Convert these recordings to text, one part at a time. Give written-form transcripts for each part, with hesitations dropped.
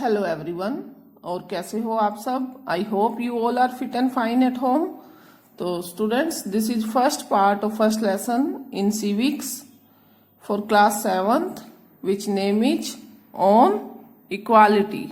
Hello everyone. और कैसे हो आप सब? I hope you all are fit and fine at home. तो students, this is first part of first lesson in civics for class 7th which name is on equality.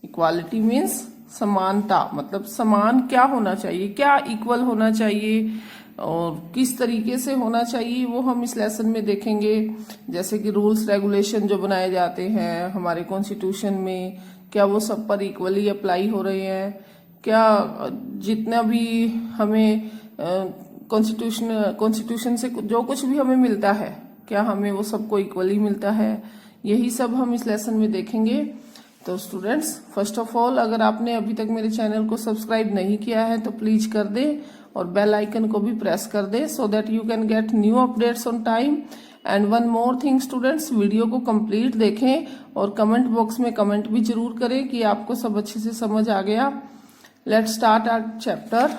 Equality means समानता, मतलब समान क्या होना चाहिए, क्या इक्वल होना चाहिए और किस तरीके से होना चाहिए वो हम इस लेसन में देखेंगे। जैसे कि रूल्स रेगुलेशन जो बनाए जाते हैं हमारे कॉन्स्टिट्यूशन में, क्या वो सब पर इक्वली अप्लाई हो रहे हैं, क्या जितना भी हमें कॉन्स्टिट्यूशन से जो कुछ भी हमें मिलता है क्या हमें वो सबको इक्वली मिलता है, यही सब हम इस लेसन में देखेंगे। तो स्टूडेंट्स, फर्स्ट ऑफ ऑल अगर आपने अभी तक मेरे चैनल को सब्सक्राइब नहीं किया है तो प्लीज कर दे और बेल आइकन को भी प्रेस कर दे so that you can get new updates on time. And one more thing students, video को कंप्लीट देखें और कमेंट बॉक्स में कमेंट भी जरूर करें कि आपको सब अच्छे से समझ आ गया। Let's start our chapter.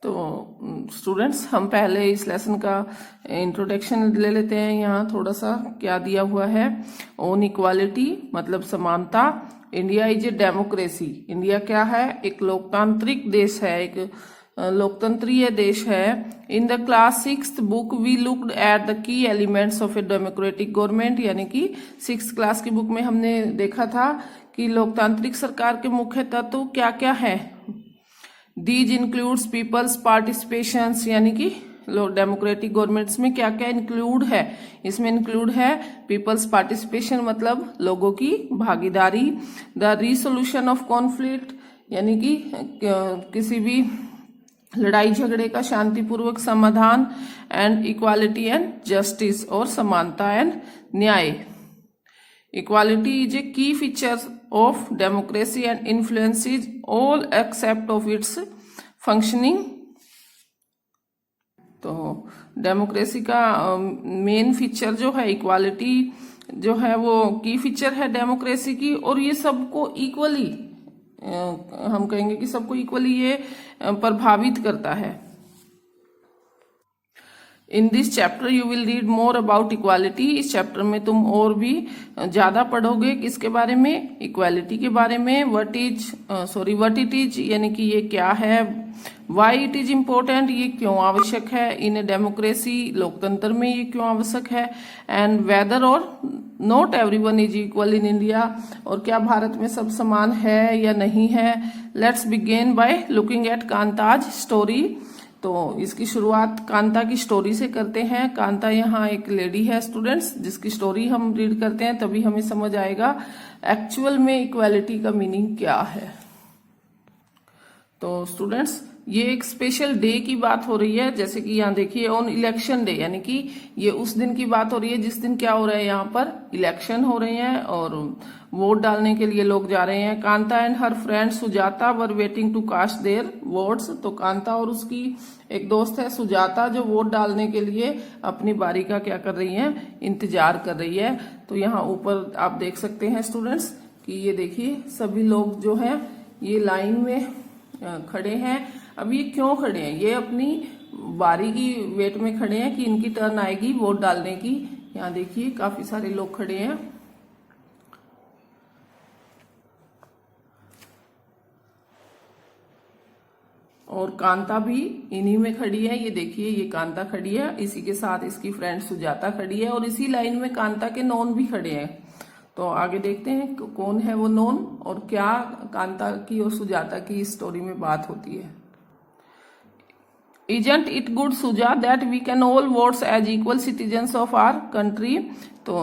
तो स्टूडेंट्स, हम पहले इस लेसन का इंट्रोडक्शन ले लेते हैं। यहाँ थोड़ा सा क्या दिया हुआ है। ऑन इक्वालिटी मतलब समानता। India is a democracy. India क्या है? एक लोकतांत्रिक देश है, एक लोकतंत्रीय देश है। In the class 6th book we looked at the key elements of a democratic government, यानी कि 6th क्लास की बुक में हमने देखा था कि लोकतांत्रिक सरकार के मुख्य तत्व क्या क्या है। दीज इंक्लूड्स पीपल्स पार्टिसिपेशन, यानी कि डेमोक्रेटिक गवर्नमेंट्स में क्या क्या इंक्लूड है। इसमें इंक्लूड है पीपल्स पार्टिसिपेशन मतलब लोगों की भागीदारी, द रिसोल्यूशन ऑफ कॉन्फ्लिक्ट यानी कि किसी भी लड़ाई झगड़े का शांतिपूर्वक समाधान, एंड इक्वालिटी एंड जस्टिस और समानता एंड न्याय। Equality is a key feature of democracy and influences all aspects of its functioning. तो डेमोक्रेसी का मेन फीचर जो है इक्वालिटी जो है वो की फीचर है डेमोक्रेसी की, और ये सबको इक्वली हम कहेंगे कि सबको इक्वली ये प्रभावित करता है। In this chapter you will read more about equality. इस चैप्टर में तुम और भी ज्यादा पढ़ोगे किसके बारे में? इक्वालिटी के बारे में। व्हाट इट इज यानी कि ये क्या है। वाई इट इज इम्पोर्टेंट, ये क्यों आवश्यक है। इन ए डेमोक्रेसी, लोकतंत्र में ये क्यों आवश्यक है। एंड वेदर और not everyone is equal in India, और क्या भारत में सब समान है या नहीं है। Let's begin by looking at Kanta's story. तो इसकी शुरुआत कांता की स्टोरी से करते हैं। कांता यहाँ एक लेडी है स्टूडेंट्स, जिसकी स्टोरी हम रीड करते हैं तभी हमें समझ आएगा एक्चुअल में इक्वालिटी का मीनिंग क्या है। तो स्टूडेंट्स, ये एक स्पेशल डे की बात हो रही है। जैसे कि यहाँ देखिए ऑन इलेक्शन डे, यानी कि ये उस दिन की बात हो रही है जिस दिन क्या हो रहा है, यहाँ पर इलेक्शन हो रहे हैं और वोट डालने के लिए लोग जा रहे हैं। Kanta and her friend Sujata were waiting to cast their votes. तो कांता और उसकी एक दोस्त है सुजाता जो वोट डालने के लिए अपनी बारी का क्या कर रही है, इंतजार कर रही है। तो यहाँ ऊपर आप देख सकते हैं स्टूडेंट्स कि ये देखिए सभी लोग जो है ये लाइन में खड़े हैं। अब ये क्यों खड़े हैं? ये अपनी बारी की वेट में खड़े हैं कि इनकी टर्न आएगी वोट डालने की। यहाँ देखिए काफी सारे लोग खड़े हैं और कांता भी इन्हीं में खड़ी है। ये देखिए ये कांता खड़ी है, इसी के साथ इसकी फ्रेंड सुजाता खड़ी है और इसी लाइन में कांता के नॉन भी खड़े हैं। तो आगे देखते हैं कौन है वो नॉन और क्या कांता की और सुजाता की स्टोरी में बात होती है। Isn't it good, Suja, that we can all vote as equal citizens of our country? तो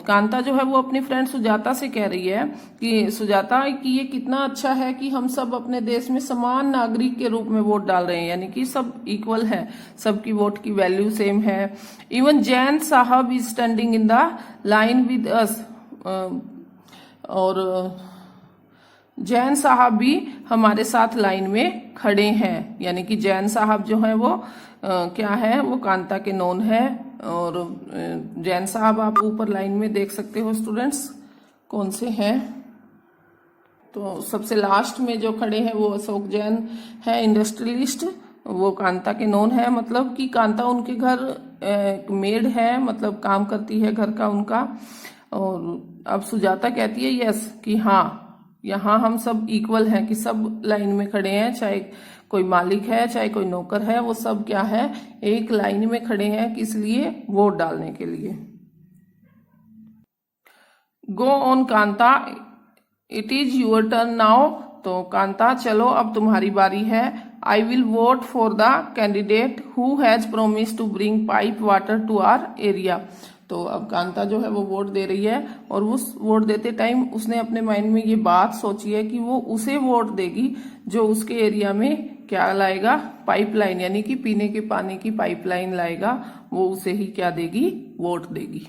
कांता जो है वो अपनी फ्रेंड सुजाता से कह रही है कि सुजाता कि ये कितना अच्छा है कि हम सब अपने देश में समान नागरिक के रूप में वोट डाल रहे हैं, यानी कि सब इक्वल है, सबकी वोट की वैल्यू सेम है। इवन जैन साहब is standing in the line with us, और जैन साहब भी हमारे साथ लाइन में खड़े हैं। यानी कि जैन साहब जो है वो क्या है, वो कांता के नॉन है। और जैन साहब आप ऊपर लाइन में देख सकते हो स्टूडेंट्स कौन से हैं। तो सबसे लास्ट में जो खड़े हैं वो अशोक जैन है, इंडस्ट्रियलिस्ट, वो कांता के नॉन है। मतलब कि कांता उनके घर मेड है, मतलब काम करती है घर का उनका। और अब सुजाता कहती है यस, कि हाँ यहाँ हम सब इक्वल हैं, कि सब लाइन में खड़े हैं, चाहे कोई मालिक है चाहे कोई नौकर है, वो सब क्या है, एक लाइन में खड़े हैं, किस लिए, वोट डालने के लिए। Go on Kanta, it is your turn now. तो कांता चलो अब तुम्हारी बारी है। I will vote for the candidate who has promise to bring pipe water to our area. तो अब कांता जो है वो वोट दे रही है, और उस वोट देते टाइम उसने अपने माइंड में ये बात सोची है कि वो उसे वोट देगी जो उसके एरिया में क्या लाएगा, पाइपलाइन, यानी कि पीने के पानी की पाइपलाइन लाएगा, वो उसे ही क्या देगी, वोट देगी।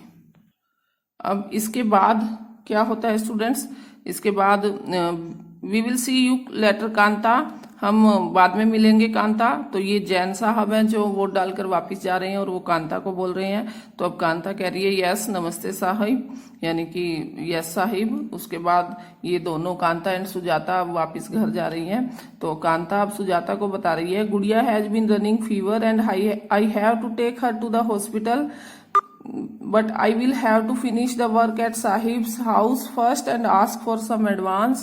अब इसके बाद क्या होता है स्टूडेंट्स, इसके बाद we will see you later Kanta, हम बाद में मिलेंगे कांता। तो ये जैन साहब हैं जो वोट डालकर वापस जा रहे हैं और वो कांता को बोल रहे हैं। तो अब कांता कह रही है यस नमस्ते साहिब, यानी कि यस साहिब। उसके बाद ये दोनों कांता एंड सुजाता अब वापस घर जा रही हैं। तो कांता अब सुजाता को बता रही है, Gudiya has been running fever and I have to take her to the hospital, but I will have to finish the work at Sahib's house first and ask for some advance।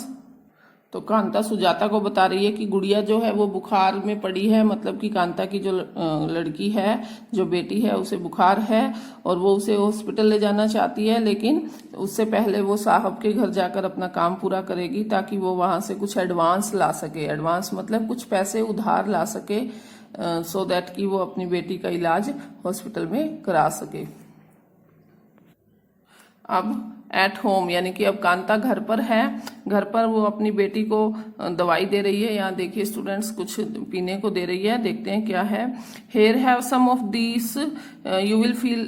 तो कांता सुजाता को बता रही है कि गुड़िया जो है वो बुखार में पड़ी है, मतलब कि कांता की जो लड़की है, जो बेटी है, उसे बुखार है और वो उसे हॉस्पिटल ले जाना चाहती है, लेकिन उससे पहले वो साहब के घर जाकर अपना काम पूरा करेगी ताकि वो वहां से कुछ एडवांस ला सके। एडवांस मतलब कुछ पैसे उधार ला सके, सो दैट कि वो अपनी बेटी का इलाज हॉस्पिटल में करा सके। अब एट होम, यानी कि अब कांता घर पर है, घर पर वो अपनी बेटी को दवाई दे रही है। यहाँ देखिए स्टूडेंट्स, कुछ पीने को दे रही है, देखते हैं क्या है। Here have some of this, you will feel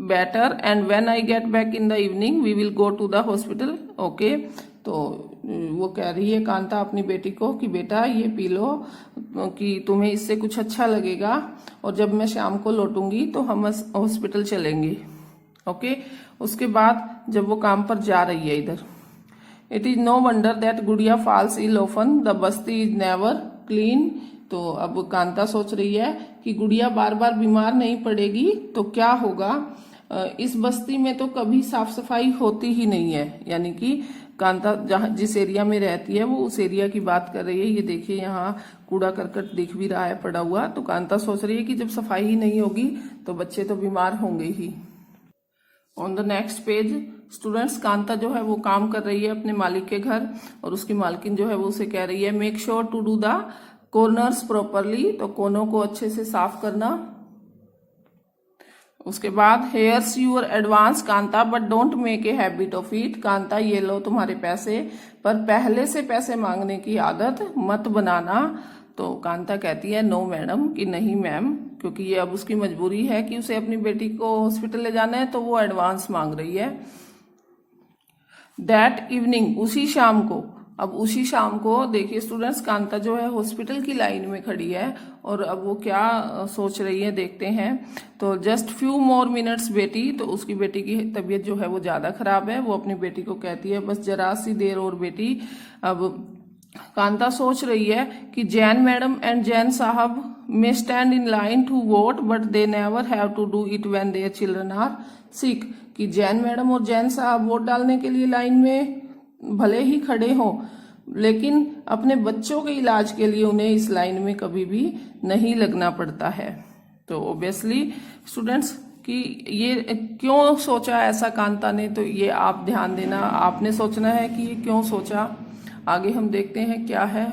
better and when I get back in the evening we will go to the hospital, okay. तो वो कह रही है कांता अपनी बेटी को कि बेटा ये पी लो, कि तुम्हें इससे कुछ अच्छा लगेगा, और जब मैं शाम को लौटूंगी तो हम हॉस्पिटल चलेंगे, ओके। उसके बाद जब वो काम पर जा रही है इधर, it is no wonder that Gudiya falls ill often, the basti is never clean. तो अब कांता सोच रही है कि गुड़िया बार बार बीमार नहीं पड़ेगी तो क्या होगा, इस बस्ती में तो कभी साफ सफाई होती ही नहीं है। यानी कि कांता जहाँ जिस एरिया में रहती है वो उस एरिया की बात कर रही है। ये देखिए यहाँ कूड़ा करकट दिख भी रहा है पड़ा हुआ। तो कांता सोच रही है कि जब सफाई ही नहीं होगी तो बच्चे तो बीमार होंगे ही। On the next page students, Kanta जो है वो काम कर रही है अपने मालिक के घर, और उसकी मालकिन जो है वो उसे कह रही है make sure to do the corners properly, तो कोनों को अच्छे से साफ करना। उसके बाद here's your advance Kanta but don't make a habit of it, Kanta ये लो तुम्हारे पैसे, पर पहले से पैसे मांगने की आदत मत बनाना। तो कांता कहती है नो मैडम, कि नहीं मैम, क्योंकि ये अब उसकी मजबूरी है कि उसे अपनी बेटी को हॉस्पिटल ले जाना है, तो वो एडवांस मांग रही है। दैट इवनिंग, उसी शाम को, अब उसी शाम को देखिए स्टूडेंट्स, कांता जो है हॉस्पिटल की लाइन में खड़ी है और अब वो क्या सोच रही है देखते हैं। तो जस्ट फ्यू मोर मिनट्स बेटी, तो उसकी बेटी की तबीयत जो है वो ज्यादा खराब है। वो अपनी बेटी को कहती है बस जरा सी देर और बेटी। अब कांता सोच रही है कि जैन मैडम एंड जैन साहब may stand in line to vote but they never have to do it when their children are sick, कि जैन मैडम और जैन साहब वोट डालने के लिए लाइन में भले ही खड़े हों, लेकिन अपने बच्चों के इलाज के लिए उन्हें इस लाइन में कभी भी नहीं लगना पड़ता है। तो ऑब्वियसली स्टूडेंट्स कि ये क्यों सोचा ऐसा कांता ने, तो ये आप ध्यान देना, आपने सोचना है कि ये क्यों सोचा। आगे हम देखते हैं क्या है।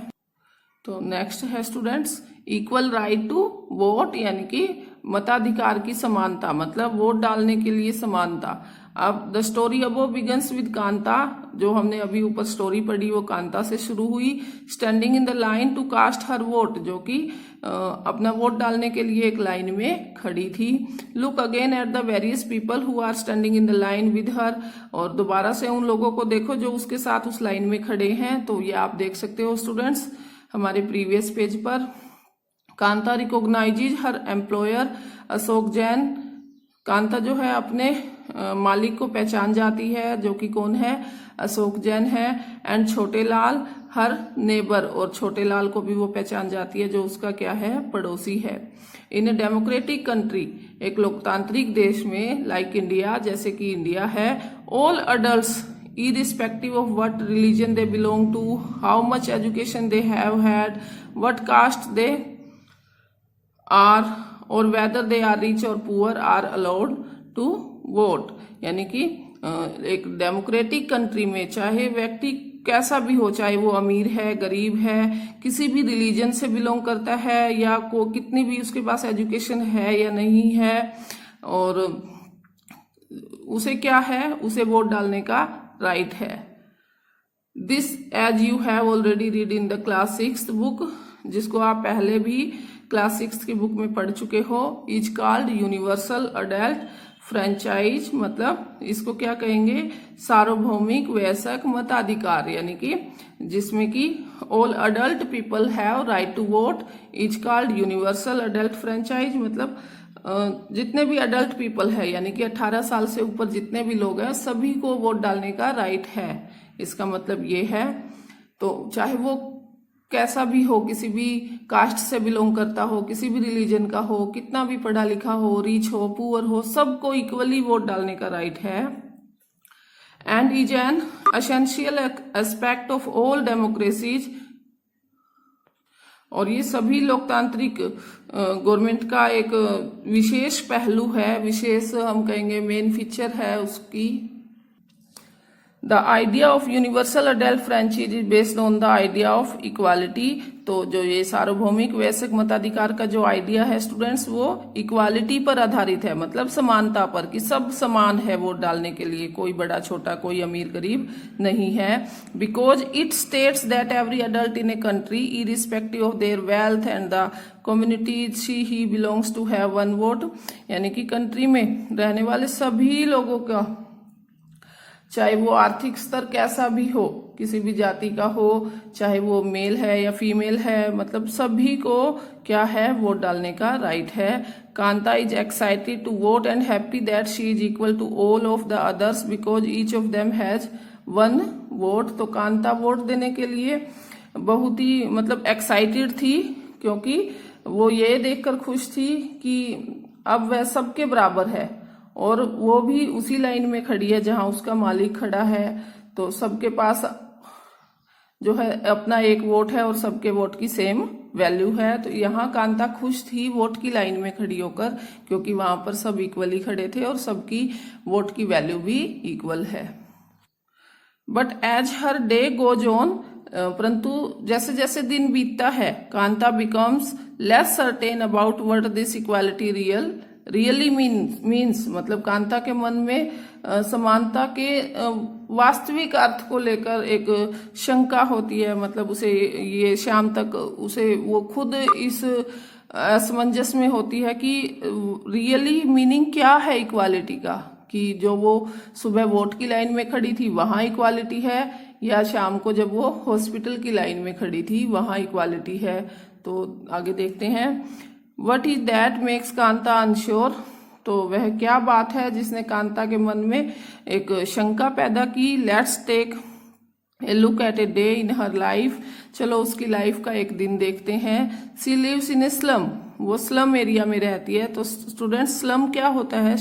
तो नेक्स्ट है students equal right to vote, यानी कि मताधिकार की समानता, मतलब वोट डालने के लिए समानता। अब the story above begins with Kanta, जो हमने अभी ऊपर स्टोरी पढ़ी वो कांता से शुरू हुई। Standing in the line to cast her vote, जो कि अपना वोट डालने के लिए एक लाइन में खड़ी थी। Look again at the various people who are standing in the line with her, और दोबारा से उन लोगों को देखो जो उसके साथ उस लाइन में खड़े हैं। तो ये आप देख सकते हो स्टूडेंट्स हमारे प्रीवियस पेज पर। कांता रिकॉग्नाइजेज हर एम्प्लॉयर अशोक जैन, कांता जो है अपने मालिक को पहचान जाती है जो कि कौन है, अशोक जैन है। एंड छोटे लाल हर नेबर, और छोटे लाल को भी वो पहचान जाती है जो उसका क्या है, पड़ोसी है। इन ए डेमोक्रेटिक कंट्री, एक लोकतांत्रिक देश में लाइक इंडिया, जैसे कि इंडिया है, all adults irrespective of what religion they belong to, how much education they have had, what caste they are, or whether they are rich or poor, are allowed to vote। यानी कि एक democratic country में चाहे व्यक्ति कैसा भी हो, चाहे वो अमीर है, गरीब है, किसी भी रिलीजन से बिलोंग करता है, या को कितनी भी उसके पास एजुकेशन है या नहीं है, और उसे क्या है, उसे वोट डालने का राइट है। This as you have already read in the class 6th book, जिसको आप पहले भी क्लास 6 की बुक में पढ़ चुके हो, is called universal adult franchise. मतलब इसको क्या कहेंगे, सार्वभौमिक वयस्क मताधिकार, यानी कि जिसमें कि all adult people have right to vote, is called universal adult franchise. मतलब जितने भी अडल्ट पीपल है, यानी कि 18 साल से ऊपर जितने भी लोग हैं, सभी को वोट डालने का राइट है। इसका मतलब ये है, तो चाहे वो कैसा भी हो, किसी भी कास्ट से बिलोंग करता हो, किसी भी रिलीजन का हो, कितना भी पढ़ा लिखा हो, रिच हो, पुअर हो, सबको इक्वली वोट डालने का राइट है। And is an essential aspect of all democracies, और ये सभी लोकतांत्रिक गवर्नमेंट का एक विशेष पहलू है, विशेष हम कहेंगे मेन फीचर है उसकी। The idea of universal adult franchise is based on the idea of equality. तो जो ये सार्वभौमिक वयस्क मताधिकार का जो आइडिया है स्टूडेंट्स, वो इक्वालिटी पर आधारित है, मतलब समानता पर, कि सब समान है वोट डालने के लिए, कोई बड़ा छोटा, कोई अमीर गरीब नहीं है। Because it states that every adult in a country irrespective of their wealth and the community she he belongs to have one vote. यानी कि कंट्री में रहने वाले सभी लोगों का, चाहे वो आर्थिक स्तर कैसा भी हो, किसी भी जाति का हो, चाहे वो मेल है या फीमेल है, मतलब सभी को क्या है, वोट डालने का राइट है। Kanta is excited to vote and happy that she is equal to all of the others because each of them has one vote. तो कांता वोट देने के लिए बहुत ही मतलब एक्साइटेड थी, क्योंकि वो ये देखकर खुश थी कि अब वह सबके बराबर है, और वो भी उसी लाइन में खड़ी है जहां उसका मालिक खड़ा है, तो सबके पास जो है अपना एक वोट है और सबके वोट की सेम वैल्यू है। तो यहाँ कांता खुश थी वोट की लाइन में खड़ी होकर, क्योंकि वहां पर सब इक्वली खड़े थे और सबकी वोट की वैल्यू भी इक्वल है। But as her day goes on, परंतु जैसे जैसे दिन बीतता है, Kanta becomes less certain about what this equality really means, मतलब कांता के मन में समानता के वास्तविक अर्थ को लेकर एक शंका होती है। मतलब उसे ये शाम तक उसे वो खुद इस असमंजस में होती है कि रियली मीनिंग क्या है इक्वालिटी का, कि जो वो सुबह वोट की लाइन में खड़ी थी वहां इक्वालिटी है, या शाम को जब वो हॉस्पिटल की लाइन में खड़ी थी वहां इक्वालिटी है। तो आगे देखते हैं, what is that makes Kanta unsure. तो वह क्या बात है जिसने कांता के मन में एक शंका पैदा की। Let's take a look at a day in her life. चलो उसकी लाइफ का एक दिन देखते हैं। She lives in a slum, वो स्लम एरिया में रहती है। तो स्टूडेंट, स्लम क्या होता है?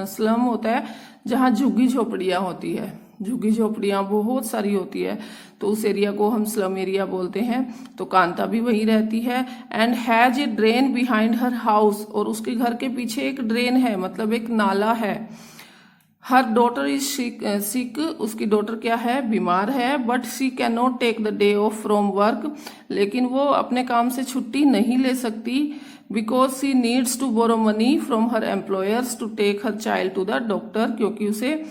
स्लम होता है जहाँ झुग्गी झोपड़ियां होती है, झुग्गी झोपड़ियां बहुत सारी होती है, तो उस एरिया को हम स्लम एरिया बोलते हैं। तो कांता भी वहीं रहती है। And has a drain behind her house, और उसके घर के पीछे एक ड्रेन है, मतलब एक नाला है। हर डॉटर इज सिक, उसकी डॉटर क्या है? बीमार है। But she can not take the day off from work, लेकिन वो अपने काम से छुट्टी नहीं ले सकती। Because she needs to borrow money from her employers to take her child to the doctor, क्योंकि उसे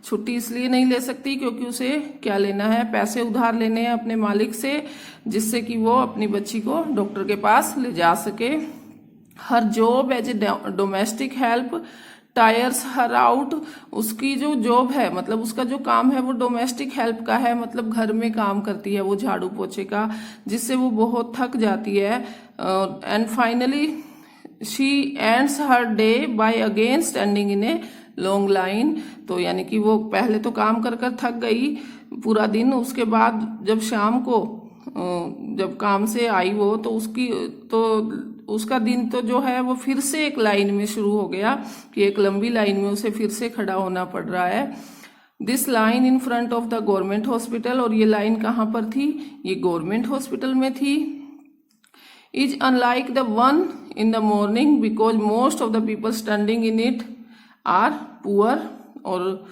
छुट्टी इसलिए नहीं ले सकती क्योंकि उसे क्या लेना है? पैसे उधार लेने हैं अपने मालिक से, जिससे कि वो अपनी बच्ची को डॉक्टर के पास ले जा सके। Her job as a domestic help tires her out, उसकी जो जॉब है, मतलब उसका जो काम है वो डोमेस्टिक हेल्प का है, मतलब घर में काम करती है वो झाड़ू पोछे का, जिससे वो बहुत थक जाती है। And finally she ends her day by again standing in a long line. तो यानी कि वो पहले तो काम कर कर थक गई पूरा दिन, उसके बाद जब शाम को जब काम से आई वो, तो उसकी तो उसका दिन तो जो है वो फिर से एक लाइन में शुरू हो गया कि एक लंबी लाइन में उसे फिर से खड़ा होना पड़ रहा है। This line in front of the government hospital, और ये लाइन कहाँ पर थी, ये गवर्नमेंट हॉस्पिटल में थी। Is unlike the one in the morning because most of the people standing in it are poor, और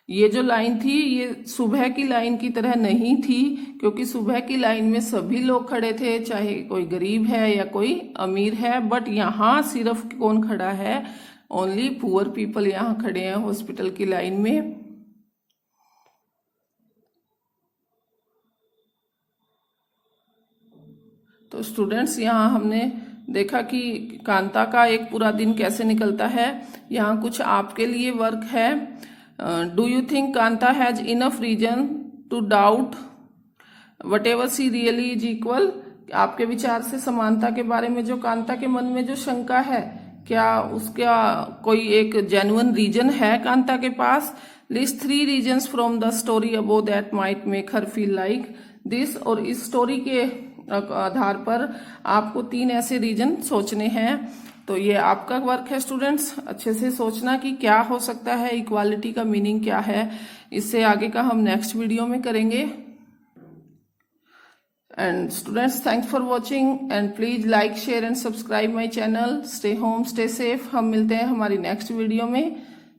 ये जो लाइन थी ये सुबह की लाइन की तरह नहीं थी, क्योंकि सुबह की लाइन में सभी लोग खड़े थे, चाहे कोई गरीब है या कोई अमीर है, बट यहाँ सिर्फ कौन खड़ा है, ओनली पुअर पीपल यहाँ खड़े हैं हॉस्पिटल की लाइन में। तो स्टूडेंट्स यहाँ हमने देखा कि कांता का एक पूरा दिन कैसे निकलता है। यहाँ कुछ आपके लिए वर्क है। Do you think Kanta has enough reason to doubt whatever she really is equal. आपके विचार से समानता के बारे में जो कांता के मन में जो शंका है, क्या उसका कोई एक जेन्युइन रीजन है कांता के पास। List 3 reasons from the story above that might make her feel like this, और इस स्टोरी के आधार पर आपको 3 ऐसे रीजन सोचने हैं। तो ये आपका वर्क है स्टूडेंट्स, अच्छे से सोचना कि क्या हो सकता है, इक्वालिटी का मीनिंग क्या है। इससे आगे का हम नेक्स्ट वीडियो में करेंगे। And students, thanks for watching and please like share and subscribe my channel. Stay home, stay safe. हम मिलते हैं हमारी नेक्स्ट वीडियो में।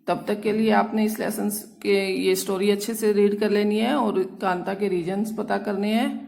तब तक के लिए आपने इस लेसन के ये स्टोरी अच्छे से रीड कर लेनी है और कांता के रीजन्स पता करने हैं।